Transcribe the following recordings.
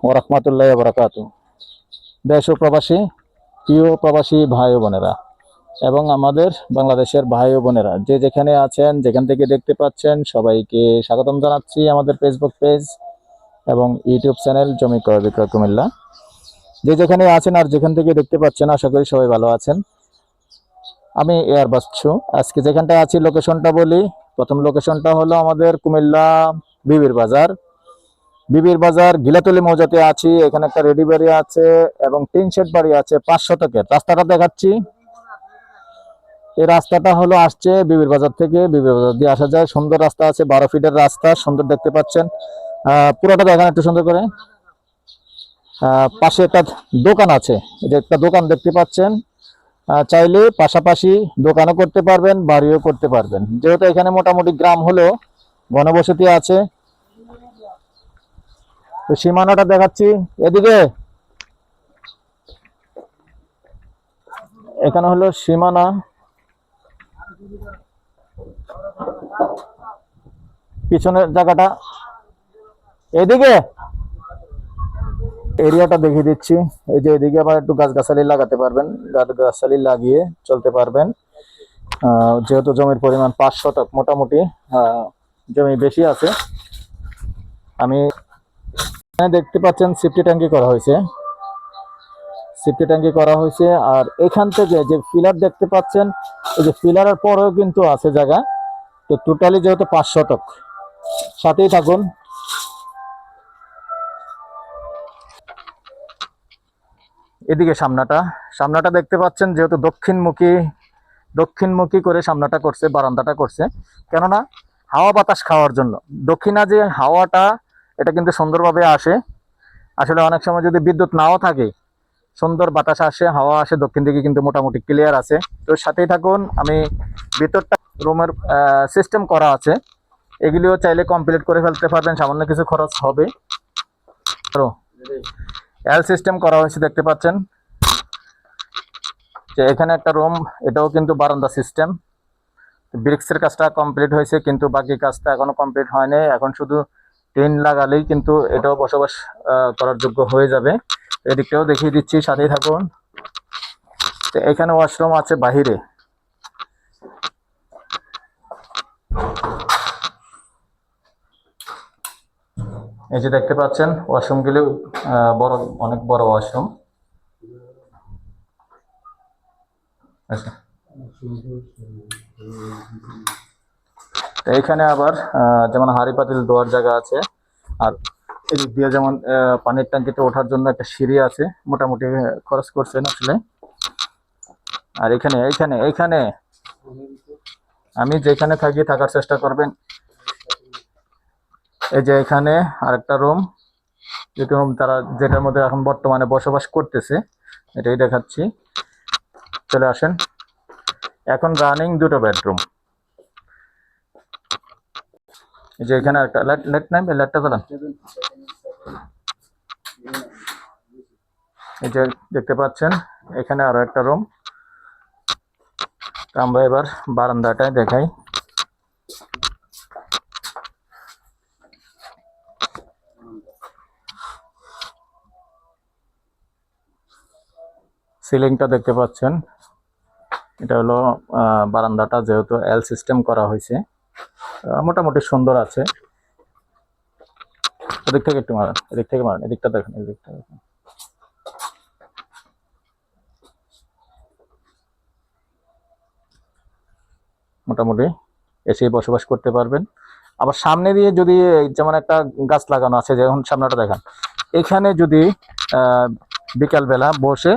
ওয়া রাহমাতুল্লাহি ওয়া বারাকাতুহু। দেশ ও প্রবাসী প্রিয় প্রবাসী ভাই ও বোনেরা এবং আমাদের বাংলাদেশের ভাই ও বোনেরা যে যেখানে আছেন, যেখান থেকে দেখতে পাচ্ছেন, সবাইকে স্বাগতম জানাচ্ছি আমাদের ফেসবুক পেজ এবং ইউটিউব চ্যানেল জমি ক্রয় বিক্রয় কুমিল্লা। যে যেখানে আছেন আর যেখান থেকে দেখতে পাচ্ছেন, আশা করি সবাই ভালো আছেন। আমি এয়ার বাসছু। আজকে যেখানটায় আছি লোকেশনটা বলি। প্রথম লোকেশনটা হলো আমাদের কুমিল্লা বিবির বাজার গিলাতলি মৌজাতে আছি। এখানে একটা রেডি বাড়ি আছে এবং টিন শেড বাড়ি আছে 5 শতকের। রাস্তাটা দেখাচ্ছি। এই রাস্তাটা হলো আসছে বিবির বাজার থেকে। বিবির বাজার দিয়ে আসা যায়, সুন্দর রাস্তা আছে, 12 ফিটের রাস্তা, সুন্দর দেখতে পাচ্ছেন। পুরোটা দেখেন একটু সুন্দর করে। পাশে একটা দোকান আছে, এই যে একটা দোকান দেখতে পাচ্ছেন। চাইলে পাশাপাশি দোকানও করতে পারবেন, বাড়িও করতে পারবেন। যেহেতু এখানে মোটামুটি গ্রাম হলেও ঘনবসতি আছে। তো সীমানাটা দেখাচ্ছি এদিকে। এখানে হলো সীমানা। পিছনের জায়গাটা এদিকে, এরিয়াটা দেখিয়ে দিচ্ছি। এই যে এদিকে আবার একটু গাছগাছালি লাগাতে পারবেন, গাছগাছালি লাগিয়ে চলতে পারবেন। যেহেতু জমির পরিমাণ 5 শতক, মোটামুটি জমি বেশি আছে। আমি দেখতে পাচ্ছেন সেফটি ট্যাঙ্কি করা হয়েছে, আর এখান থেকে যে ফিলার দেখতে পাচ্ছেন, এই যে ফিলারের পরেও কিন্তু আছে জায়গা। তো টোটালি যেহেতু 5 শতক, সাথেই থাকুন। এদিকে সামনাটা দেখতে পাচ্ছেন, যেহেতু দক্ষিণমুখী করে সামনাটা করছে, বারান্দাটা করছে, কেননা হাওয়া বাতাস খাওয়ার জন্য। দক্ষিণা যে হাওয়াটা, এটা কিন্তু সুন্দরভাবে আসে। আসলে অনেক সময় যদি বিদ্যুৎ নাও থাকে, সুন্দর বাতাস আসে, হাওয়া আসে, দক্ষিণ দিকে কিন্তু মোটামুটি ক্লিয়ার আছে। তো সাথেই থাকুন। আমি ভিতরটা রুমের সিস্টেম করা আছে, এগুলিও চাইলে কমপ্লিট করে ফেলতে পারবেন, সামান্য কিছু খরচ হবে। এল সিস্টেম করা হয়েছে, দেখতে পাচ্ছেন যে এখানে একটা রুম, এটাও কিন্তু বারান্দা সিস্টেম। ব্রিক্সের কাজটা কমপ্লিট হয়েছে, কিন্তু বাকি কাজটা এখনো কমপ্লিট হয়নি। এখন শুধু টিন লাগালেই কিন্তু এটাও বসবাস করার যোগ্য হয়ে যাবে। এদিকটাও দেখিয়ে দিচ্ছি, সাথেই থাকুন। তো এখানে ওয়াশরুম আছে বাহিরে। এই যে দেখতে পাচ্ছেন ওয়াশরুমগুলি অনেক বড় ওয়াশরুম। আচ্ছা, এইখানে আবার যেমন হাঁড়ি পাতিল ধোয়ার জায়গা আছে, আর এদিক দিয়ে যেমন পানির ট্যাঙ্কিতে ওঠার জন্য একটা সিঁড়ি আছে। মোটামুটি খরচ করছেন আসলে। আর এইখানে আমি যেখানে থাকি, থাকার চেষ্টা করবেন। এই যে এখানে আরেকটা রুম, যেটার মধ্যে এখন বর্তমানে বসবাস করতেছে, এটাই দেখাচ্ছি। চলে আসেন। এখন রানিং 2টো বেডরুম। এই যে এখানে একটা লাইট নাই, লাইটটা জ্বালান। এই যে দেখতে পাচ্ছেন, এখানে আরো একটা রুম। আমরা এবার বারান্দাটায় দেখাই। সিলিংটা দেখতে পাচ্ছেন, এটা হলো বারান্দাটা, যেহেতু এল সিস্টেম করা হয়েছে, মোটামুটি সুন্দর আছে। এদিক থেকে একটু মারেন, এদিকটা দেখেন, মোটামুটি এসে বসবাস করতে পারবেন। আবার সামনে দিয়ে যদি যেমন একটা গাছ লাগানো আছে, যেমন সামনেটা দেখেন, এখানে যদি বিকালবেলা বসে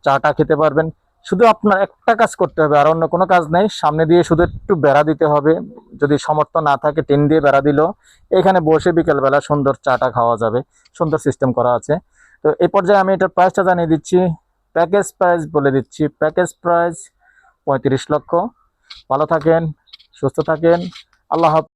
চাটা খেতে পারবেন। শুধু আপনার একটা কাজ করতে হবে, আর অন্য কোনো কাজ নেই। সামনে দিয়ে শুধু একটু বেড়া দিতে হবে, যদি সমর্থ না থাকে টিন দিয়ে বেড়া দিল, এখানে বসে বিকালবেলা সুন্দর চাটা খাওয়া যাবে। সুন্দর সিস্টেম করা আছে। তো এই পর্যায়ে আমি এটার প্রাইসটা জানিয়ে দিচ্ছি। প্যাকেজ প্রাইস বলে দিচ্ছি, প্যাকেজ প্রাইস 35 লক্ষ। ভালো থাকেন, সুস্থ থাকেন, আল্লাহ হাফেজ।